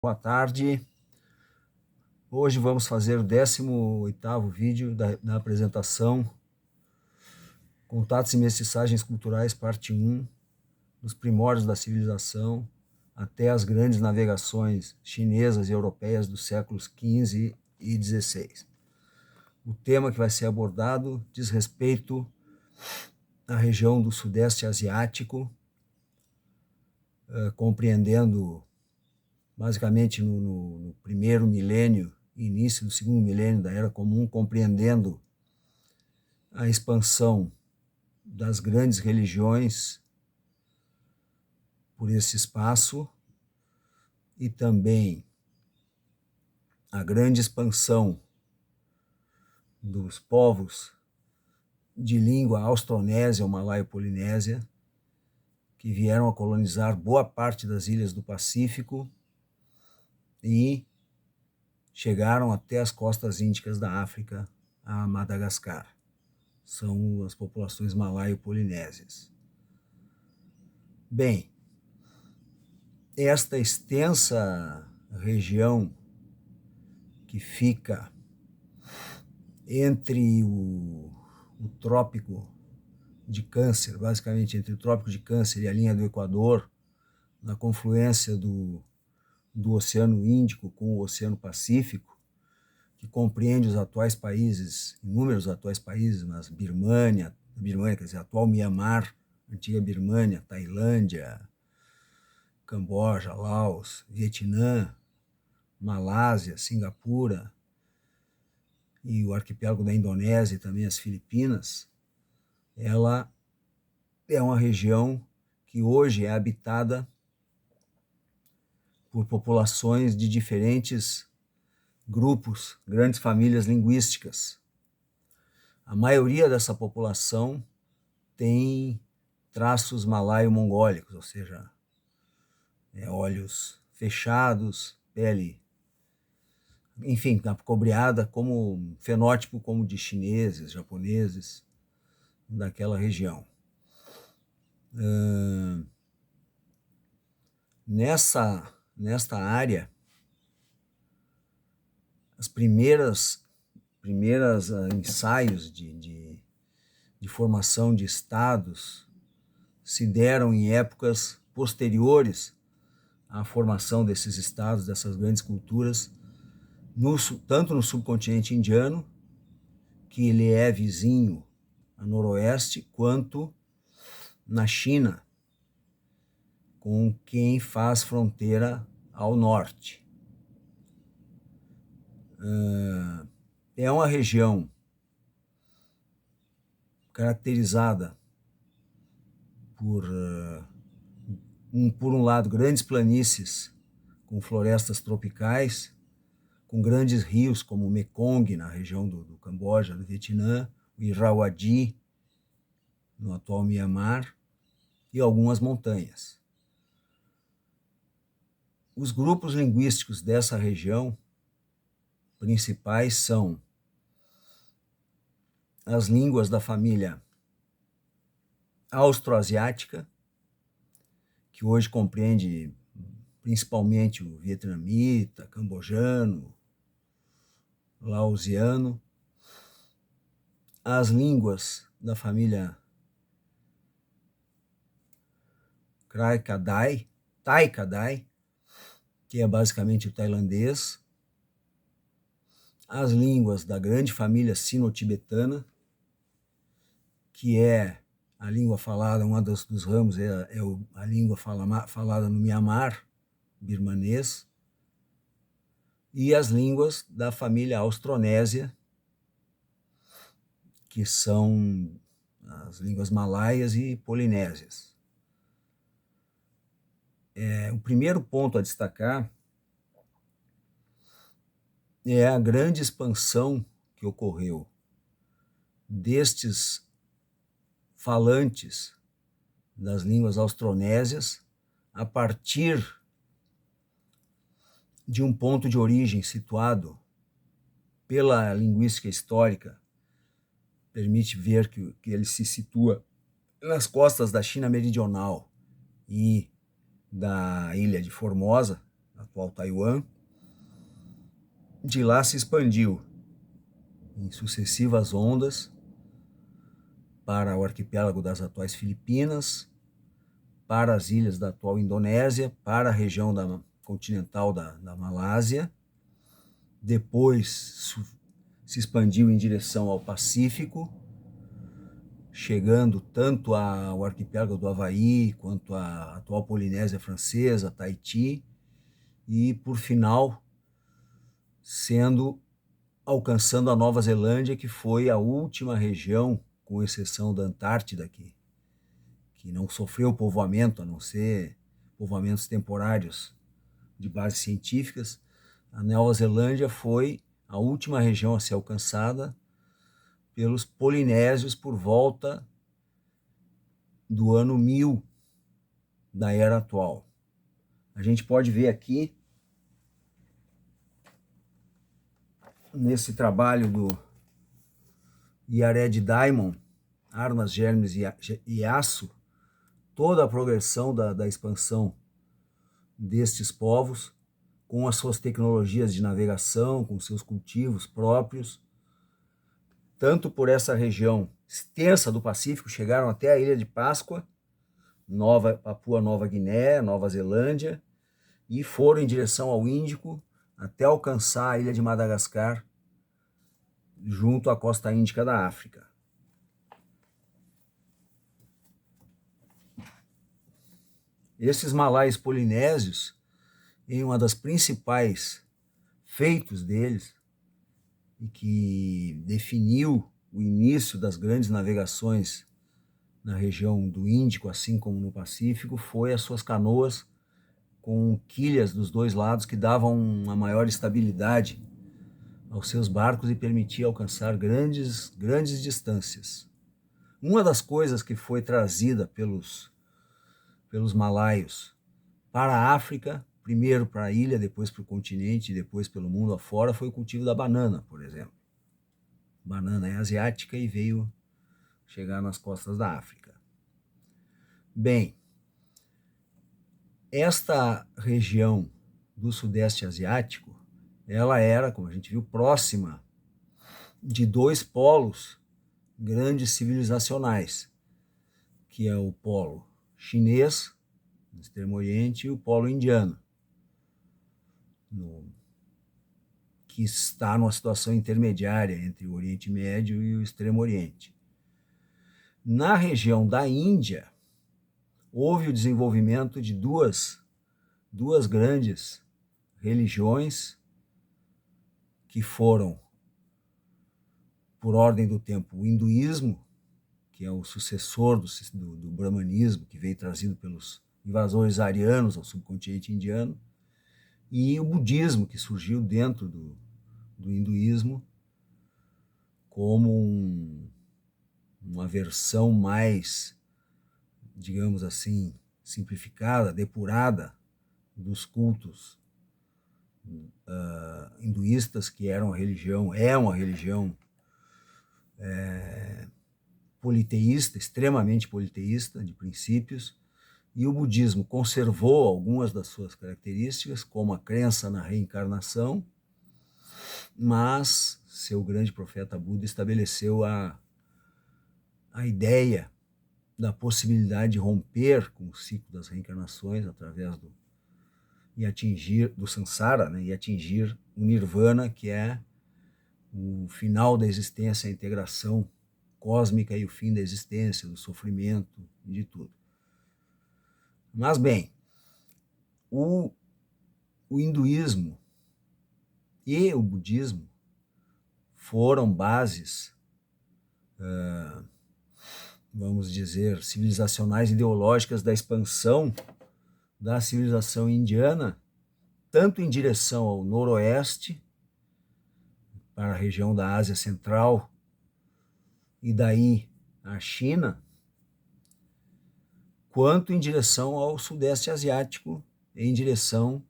Boa tarde. Hoje vamos fazer o 18º vídeo da apresentação Contatos e Mestiçagens Culturais, parte 1, dos primórdios da civilização até as grandes navegações chinesas e europeias dos séculos XV e XVI. O tema que vai ser abordado diz respeito à região do Sudeste Asiático, compreendendo basicamente no primeiro milênio, início do segundo milênio da Era Comum, compreendendo a expansão das grandes religiões por esse espaço e também a grande expansão dos povos de língua austronésia ou malaio-polinésia, que vieram a colonizar boa parte das ilhas do Pacífico e chegaram até as costas índicas da África, a Madagascar. São as populações malaio-polinésias. Bem, esta extensa região que fica entre o Trópico de Câncer, basicamente entre o Trópico de Câncer e a linha do Equador, na confluência do Oceano Índico com o Oceano Pacífico, que compreende os atuais países, inúmeros atuais países, mas Birmânia, quer dizer, atual Mianmar, antiga Birmânia, Tailândia, Camboja, Laos, Vietnã, Malásia, Singapura e o arquipélago da Indonésia e também as Filipinas, ela é uma região que hoje é habitada por populações de diferentes grupos, grandes famílias linguísticas. A maioria dessa população tem traços malaio-mongólicos, ou seja, olhos fechados, pele, enfim, cobreada como fenótipo como de chineses, japoneses, daquela região. Nesta área, as primeiras ensaios de formação de estados se deram em épocas posteriores à formação desses estados, dessas grandes culturas, tanto no subcontinente indiano, que ele é vizinho a noroeste, quanto na China, com quem faz fronteira ao norte. É uma região caracterizada por um lado, grandes planícies com florestas tropicais, com grandes rios como o Mekong, na região do Camboja, do Vietnã, o Irrawaddy, no atual Mianmar, e algumas montanhas. Os grupos linguísticos dessa região principais são as línguas da família austroasiática, que hoje compreende principalmente o vietnamita, cambojano, laosiano, as línguas da família Tai Kadai, que é basicamente o tailandês, as línguas da grande família sino-tibetana, que é a língua falada, uma dos ramos é a língua falada no Mianmar, birmanês, e as línguas da família austronésia, que são as línguas malaias e polinésias. O primeiro ponto a destacar é a grande expansão que ocorreu destes falantes das línguas austronésias a partir de um ponto de origem situado pela linguística histórica, permite ver que ele se situa nas costas da China meridional e da ilha de Formosa, atual Taiwan. De lá se expandiu em sucessivas ondas para o arquipélago das atuais Filipinas, para as ilhas da atual Indonésia, para a região continental da Malásia. Depois se expandiu em direção ao Pacífico, chegando tanto ao arquipélago do Havaí, quanto à atual Polinésia Francesa, Tahiti, e por final alcançando a Nova Zelândia, que foi a última região, com exceção da Antártida, que não sofreu povoamento, a não ser povoamentos temporários de bases científicas. A Nova Zelândia foi a última região a ser alcançada pelos polinésios por volta do ano 1000 da era atual. A gente pode ver aqui, nesse trabalho do Yared Diamond, Armas, Germes e Aço, toda a progressão da expansão destes povos, com as suas tecnologias de navegação, com seus cultivos próprios, tanto por essa região extensa do Pacífico, chegaram até a Ilha de Páscoa, Papua Nova Guiné, Nova Zelândia, e foram em direção ao Índico até alcançar a Ilha de Madagascar, junto à costa índica da África. Esses malaios polinésios, em uma das principais feitos deles, e que definiu o início das grandes navegações na região do Índico, assim como no Pacífico, foi as suas canoas com quilhas dos dois lados que davam uma maior estabilidade aos seus barcos e permitia alcançar grandes distâncias. Uma das coisas que foi trazida pelos malaios para a África, primeiro para a ilha, depois para o continente, depois pelo mundo afora, foi o cultivo da banana, por exemplo. A banana é asiática e veio chegar nas costas da África. Bem, esta região do Sudeste Asiático, ela era, como a gente viu, próxima de dois polos grandes civilizacionais, que é o polo chinês, no Extremo Oriente, e o polo indiano, que está numa situação intermediária entre o Oriente Médio e o Extremo Oriente. Na região da Índia, houve o desenvolvimento de duas grandes religiões que foram, por ordem do tempo, o hinduísmo, que é o sucessor do brahmanismo, que veio trazido pelos invasores arianos ao subcontinente indiano, e o budismo, que surgiu dentro do hinduísmo como uma versão mais, digamos assim, simplificada, depurada dos cultos hinduístas, que é uma religião politeísta, extremamente politeísta de princípios, e o budismo conservou algumas das suas características, como a crença na reencarnação, mas seu grande profeta Buda estabeleceu a ideia da possibilidade de romper com o ciclo das reencarnações através e atingir do samsara, né, e atingir o nirvana, que é o final da existência, a integração cósmica e o fim da existência, do sofrimento e de tudo. Mas bem, o hinduísmo e o budismo foram bases, vamos dizer, civilizacionais ideológicas da expansão da civilização indiana, tanto em direção ao noroeste, para a região da Ásia Central, e daí a China, quanto em direção ao Sudeste Asiático, em direção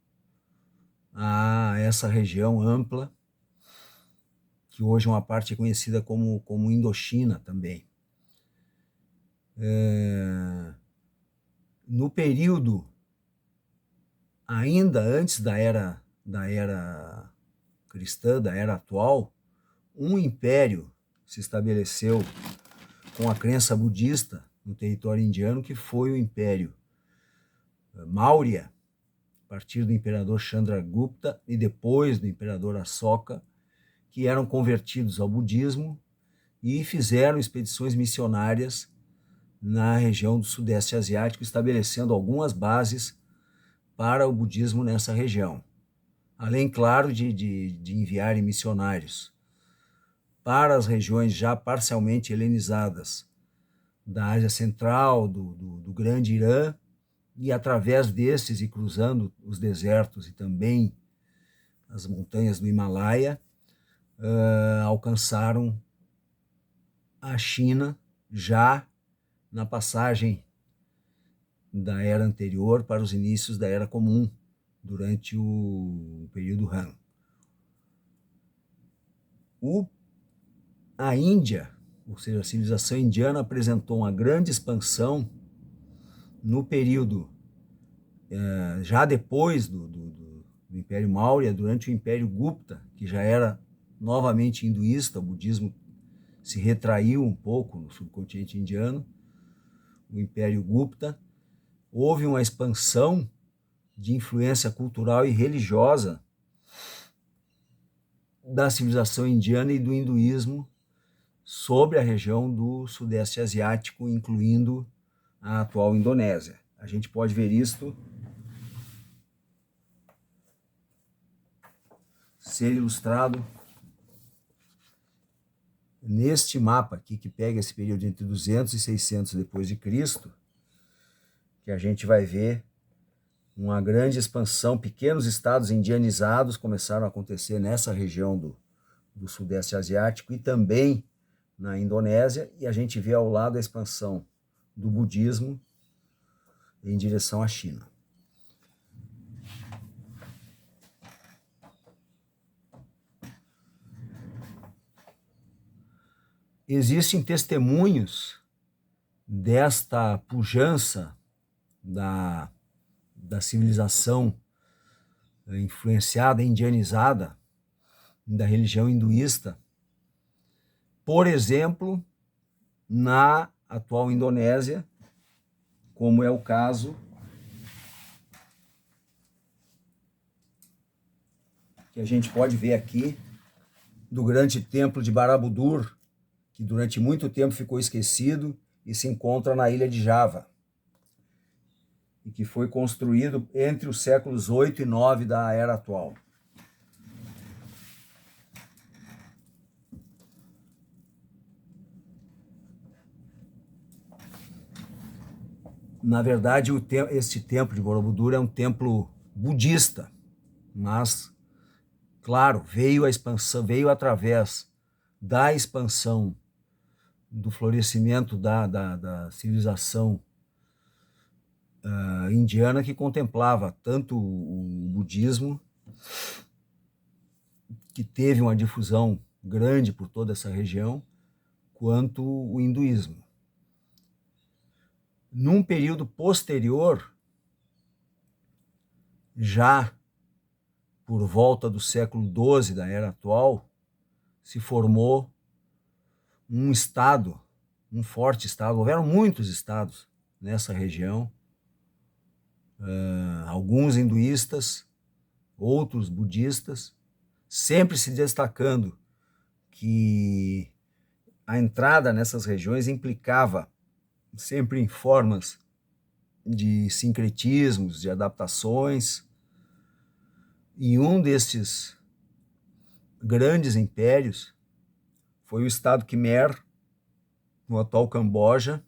a essa região ampla, que hoje uma parte é conhecida como Indochina também. No período ainda antes da era cristã, da era atual, um império se estabeleceu com a crença budista no território indiano, que foi o Império Maurya, a partir do imperador Chandragupta e depois do imperador Asoka, que eram convertidos ao budismo e fizeram expedições missionárias na região do Sudeste Asiático, estabelecendo algumas bases para o budismo nessa região. Além, claro, de enviarem missionários para as regiões já parcialmente helenizadas da Ásia Central, do Grande Irã, e através desses e cruzando os desertos e também as montanhas do Himalaia, alcançaram a China já na passagem da Era anterior para os inícios da Era Comum, durante o período Han. A Índia, ou seja, a civilização indiana, apresentou uma grande expansão no período, já depois do Império Maurya, durante o Império Gupta, que já era novamente hinduísta. O budismo se retraiu um pouco no subcontinente indiano. O Império Gupta, houve uma expansão de influência cultural e religiosa da civilização indiana e do hinduísmo sobre a região do Sudeste Asiático, incluindo a atual Indonésia. A gente pode ver isto ser ilustrado neste mapa aqui, que pega esse período entre 200 e 600 depois de Cristo, que a gente vai ver uma grande expansão. Pequenos estados indianizados começaram a acontecer nessa região do Sudeste Asiático e também na Indonésia, e a gente vê ao lado a expansão do budismo em direção à China. Existem testemunhos desta pujança da civilização influenciada, indianizada, da religião hinduísta, por exemplo, na atual Indonésia, como é o caso que a gente pode ver aqui do grande templo de Borobudur, que durante muito tempo ficou esquecido e se encontra na ilha de Java, e que foi construído entre os séculos 8 e 9 da era atual. Na verdade, este templo de Borobudur é um templo budista, mas, claro, veio a expansão, veio através da expansão do florescimento da civilização indiana, que contemplava tanto o budismo, que teve uma difusão grande por toda essa região, quanto o hinduísmo. Num período posterior, já por volta do século XII da era atual, se formou um estado, um forte estado. Houveram muitos estados nessa região, alguns hinduístas, outros budistas, sempre se destacando que a entrada nessas regiões implicava sempre em formas de sincretismos, de adaptações, e um desses grandes impérios foi o estado Khmer, no atual Camboja,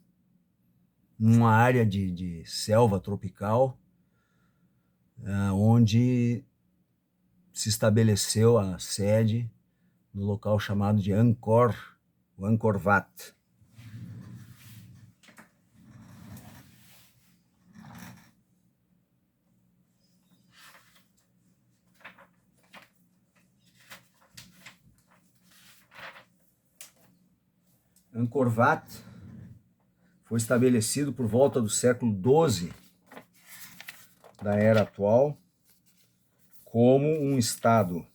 numa área de selva tropical, onde se estabeleceu a sede no local chamado de Angkor, o Angkor Wat. Angkor Wat foi estabelecido por volta do século XII da era atual, como um estado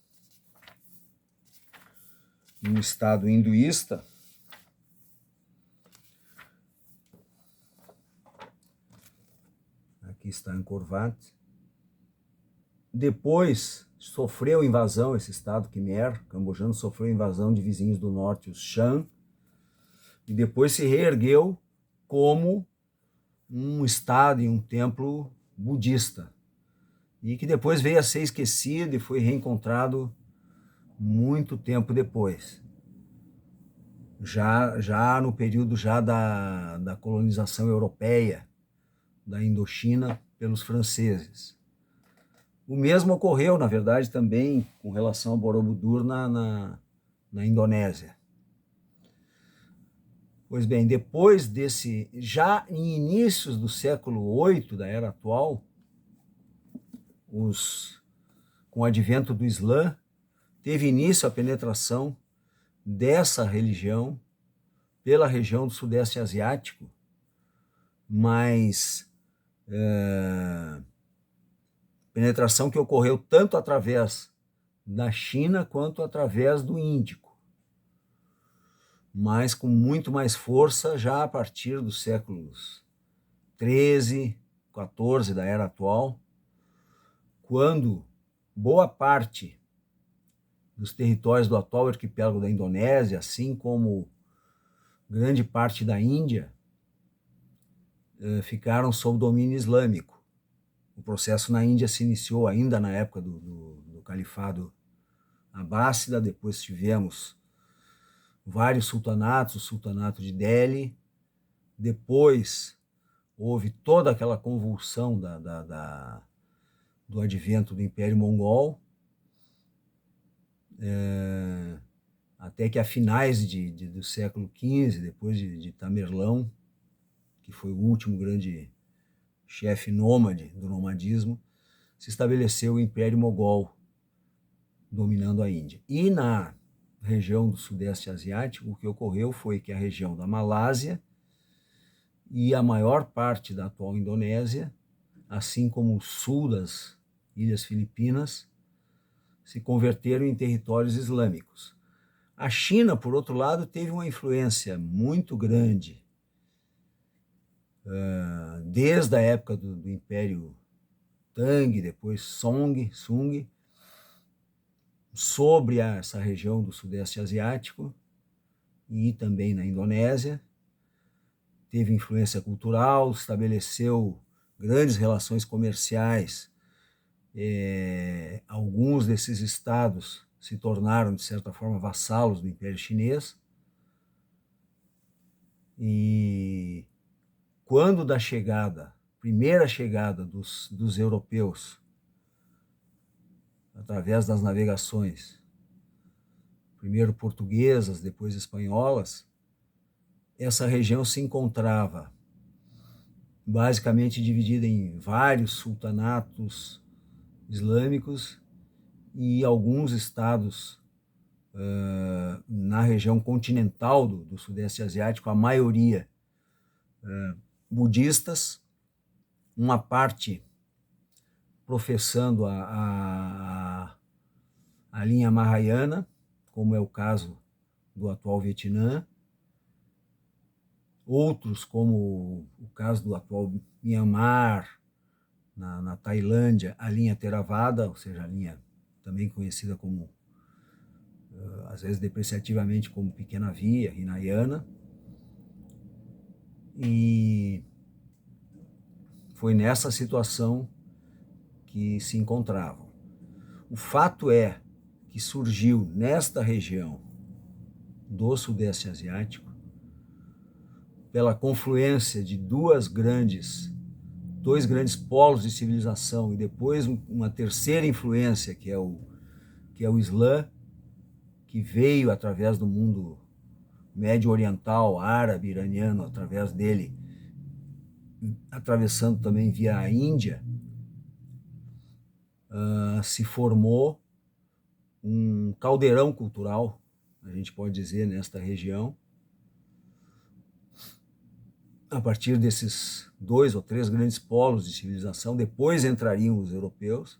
hinduísta, aqui está Angkor Wat. Depois sofreu invasão, esse estado Khmer cambojano sofreu invasão de vizinhos do norte, os Shan, e depois se reergueu como um estado e um templo budista, e que depois veio a ser esquecido e foi reencontrado muito tempo depois, já no período já da colonização europeia da Indochina pelos franceses. O mesmo ocorreu, na verdade, também com relação a Borobudur na Indonésia. Pois bem, depois desse, já em inícios do século VIII da era atual, com o advento do Islã, teve início a penetração dessa religião pela região do Sudeste Asiático, mas penetração que ocorreu tanto através da China quanto através do Índico, mas com muito mais força já a partir dos séculos 13, 14 da era atual, quando boa parte dos territórios do atual arquipélago da Indonésia, assim como grande parte da Índia, ficaram sob domínio islâmico. O processo na Índia se iniciou ainda na época do califado abássida, depois tivemos vários sultanatos, o sultanato de Delhi, depois houve toda aquela convulsão do advento do Império Mongol, até que a finais do século XV, depois de Tamerlão, que foi o último grande chefe nômade do nomadismo, se estabeleceu o Império Mogol, dominando a Índia. E na região do Sudeste Asiático, o que ocorreu foi que a região da Malásia e a maior parte da atual Indonésia, assim como o sul das Ilhas Filipinas, se converteram em territórios islâmicos. A China, por outro lado, teve uma influência muito grande desde a época do Império Tang, depois Song, sobre essa região do Sudeste Asiático e também na Indonésia. Teve influência cultural, estabeleceu grandes relações comerciais. Alguns desses estados se tornaram, de certa forma, vassalos do Império Chinês. E quando da primeira chegada dos europeus, através das navegações, primeiro portuguesas, depois espanholas, essa região se encontrava basicamente dividida em vários sultanatos islâmicos e alguns estados na região continental do Sudeste Asiático, a maioria budistas, uma parte professando a linha Mahayana, como é o caso do atual Vietnã, outros, como o caso do atual Myanmar, na Tailândia, a linha Theravada, ou seja, a linha também conhecida como, às vezes depreciativamente, como Pequena Via, Hinayana. E foi nessa situação que se encontravam. O fato é que surgiu nesta região do Sudeste Asiático, pela confluência de dois grandes polos de civilização e depois uma terceira influência, que é o Islã, que veio através do mundo médio oriental, árabe, iraniano, através dele, atravessando também via a Índia, se formou um caldeirão cultural, a gente pode dizer, nesta região. A partir desses 2 ou 3 grandes polos de civilização, depois entrariam os europeus,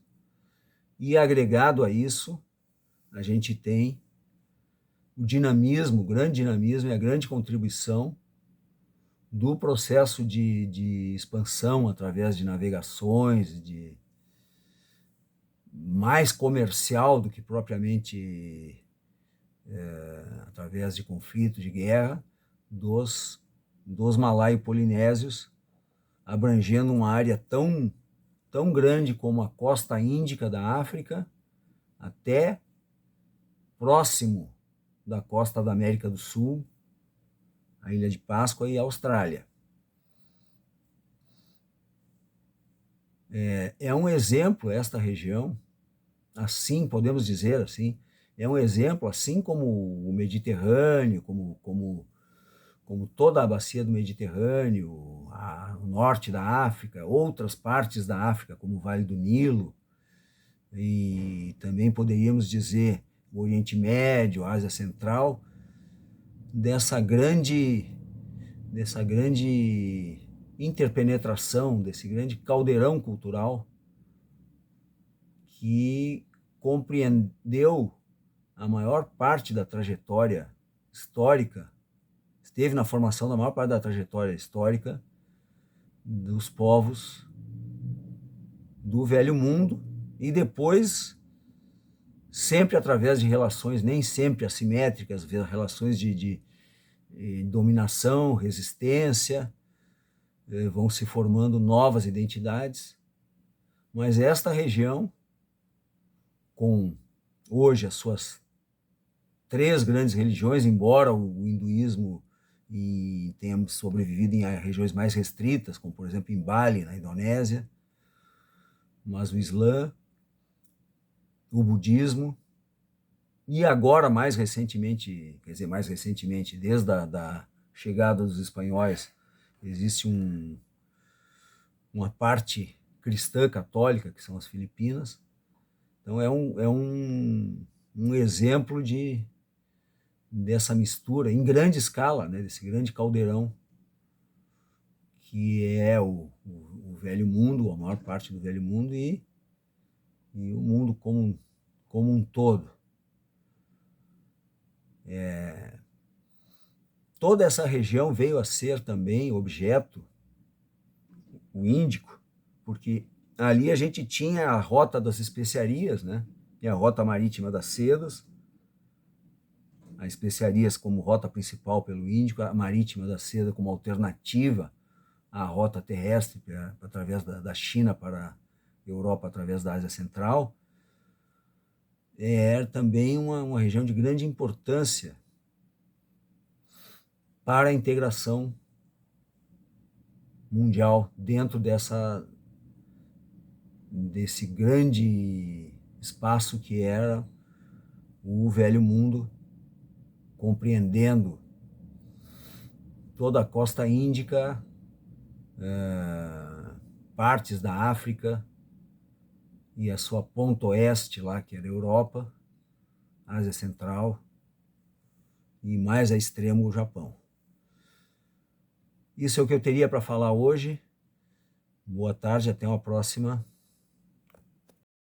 E agregado a isso, a gente tem o dinamismo, o grande dinamismo e a grande contribuição do processo de expansão através de navegações, de mais comercial do que propriamente através de conflito, de guerra, dos malaio-polinésios, abrangendo uma área tão grande como a costa índica da África, até próximo da costa da América do Sul, a Ilha de Páscoa e a Austrália. É um exemplo esta região, assim, podemos dizer assim, é um exemplo, assim como o Mediterrâneo, como toda a bacia do Mediterrâneo, o norte da África, outras partes da África, como o Vale do Nilo, e também poderíamos dizer o Oriente Médio, a Ásia Central, dessa grande interpenetração, desse grande caldeirão cultural que compreendeu a maior parte da trajetória histórica, esteve na formação da maior parte da trajetória histórica dos povos do Velho Mundo, e depois, sempre através de relações nem sempre assimétricas, relações de dominação, resistência, vão se formando novas identidades, mas esta região, com hoje as suas 3 grandes religiões, embora o hinduísmo tenha sobrevivido em regiões mais restritas, como por exemplo em Bali, na Indonésia, mas o Islã, o budismo, e agora mais recentemente, desde a chegada dos espanhóis, existe uma parte cristã católica, que são as Filipinas. Então é um exemplo dessa mistura em grande escala, né, desse grande caldeirão que é o Velho Mundo, a maior parte do Velho Mundo, e o mundo como um todo. Toda essa região veio a ser também objeto, o Índico, porque ali a gente tinha a rota das especiarias, né, e a rota marítima das sedas, as especiarias como rota principal pelo Índico, a marítima da seda como alternativa à rota terrestre através da China para a Europa através da Ásia Central. É também uma região de grande importância para a integração mundial dentro desse grande espaço que era o Velho Mundo, compreendendo toda a costa índica, partes da África e a sua ponta oeste lá, que era a Europa, Ásia Central e mais a extremo o Japão. Isso é o que eu teria para falar hoje. Boa tarde, até uma próxima.